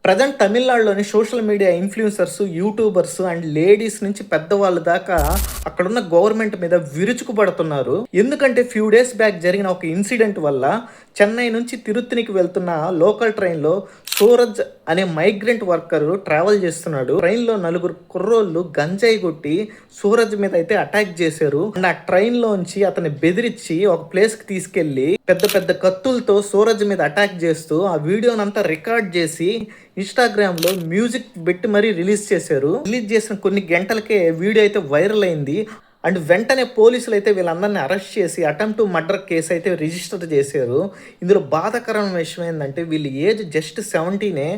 Present తమిళనాడులోని social media influencers, YouTubers and ladies నుంచి పెద్దవాళ్ళ దాకా అక్కడున్న గవర్నమెంట్ మీద విరుచుకుపడుతున్నారు. ఎందుకంటే ఫ్యూ డేస్ బ్యాక్ జరిగిన ఒక ఇన్సిడెంట్ వల్ల చెన్నై నుంచి తిరుత్తనికి వెళ్తున్న లోకల్ ట్రైన్‌లో సూరజ్ అనే మైగ్రెంట్ వర్కర్ ట్రావెల్ చేస్తున్నాడు. ట్రైన్‌లో నలుగురు కుర్రోళ్ళు గంజాయి కొట్టి సూరజ్ మీద అయితే అటాక్ చేశారు. అండ్ ఆ ట్రైన్‌లోంచి అతన్ని బెదిరించి ఒక ప్లేస్‌కి తీసుకెళ్లి పెద్ద పెద్ద కత్తులతో సూరజ్ మీద అటాక్ చేస్తూ ఆ వీడియోనంతా రికార్డ్ చేసి ఇన్‌స్టాగ్రామ్‌లో మ్యూజిక్ పెట్టి మరీ రిలీజ్ చేశారు. రిలీజ్ చేసిన కొన్ని గంటలకే వీడియో అయితే వైరల్ అయింది. అండ్ వెంటనే పోలీసులైతే వీళ్ళందరిని అరెస్ట్ చేసి అటెంప్ట్ టు మర్డర్ కేసు అయితే రిజిస్టర్ చేశారు. ఇందులో బాధాకరమైన విషయం ఏందంటే వీళ్ళ ఏజ్ జస్ట్ 17.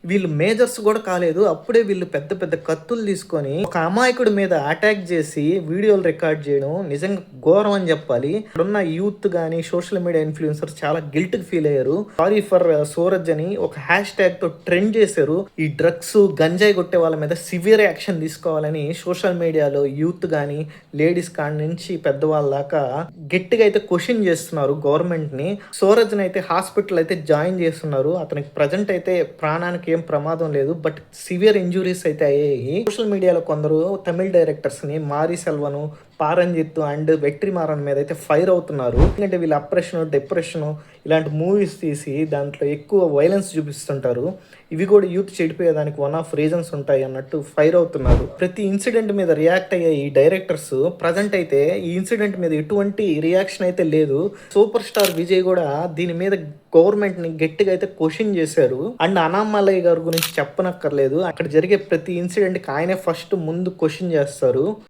వీళ్ళు మేజర్స్ కూడా కాలేదు. అప్పుడే వీళ్ళు పెద్ద పెద్ద కత్తులు తీసుకొని ఒక అమాయకుడి మీద అటాక్ చేసి వీడియోలు రికార్డ్ చేయడం నిజంగా ఘోరం అని చెప్పాలి. ఇక్కడున్న యూత్ కానీ సోషల్ మీడియా ఇన్ఫ్లుయెన్సర్స్ చాలా గిల్ట్‌గా ఫీల్ అయ్యారు. సారీ ఫర్ సూరజ్ అని ఒక హ్యాష్ ట్యాగ్ తో ట్రెండ్ చేశారు. ఈ డ్రగ్స్ గంజాయి కొట్టే వాళ్ళ మీద సివియర్ యాక్షన్ తీసుకోవాలని సోషల్ మీడియాలో యూత్ కానీ లేడీస్ కాడి నుంచి పెద్దవాళ్ళ దాకా గట్టిగా అయితే క్వశ్చన్ చేస్తున్నారు గవర్నమెంట్ ని. సూరజ్ అయితే హాస్పిటల్ అయితే జాయిన్ చేస్తున్నారు. అతనికి ప్రజెంట్ అయితే ప్రాణానికి ఏం ప్రమాదం లేదు. బట్ సివియర్ ఇంజురీస్ అయితే అయ్యాయి. సోషల్ మీడియాలో కొందరు తమిళ డైరెక్టర్స్ ని మారి సెల్వను, పారంజిత్ అండ్ వెట్రిమారన్ మీద అయితే ఫైర్ అవుతున్నారు. ఎందుకంటే వీళ్ళు అప్రెషన్, డిప్రెషన్ ఇలాంటి మూవీస్ తీసి దాంట్లో ఎక్కువ వైలెన్స్ చూపిస్తుంటారు. ఇవి కూడా యూత్ చెడిపోయేదానికి వన్ ఆఫ్ రీజన్స్ ఉంటాయి అన్నట్టు ఫైర్ అవుతున్నారు. ప్రతి ఇన్సిడెంట్ మీద రియాక్ట్ అయ్యే ఈ డైరెక్టర్స్ ప్రజెంట్ అయితే ఈ ఇన్సిడెంట్ మీద ఎటువంటి రియాక్షన్ అయితే లేదు. సూపర్ స్టార్ విజయ్ కూడా దీని మీద గవర్నమెంట్ ని గట్టిగా అయితే క్వశ్చన్ చేశారు. అండ్ అనామలయ్య గారి గురించి చెప్పనక్కర్లేదు. అక్కడ జరిగే ప్రతి ఇన్సిడెంట్ కి ఆయనే ఫస్ట్ ముందు క్వశ్చన్ చేస్తారు.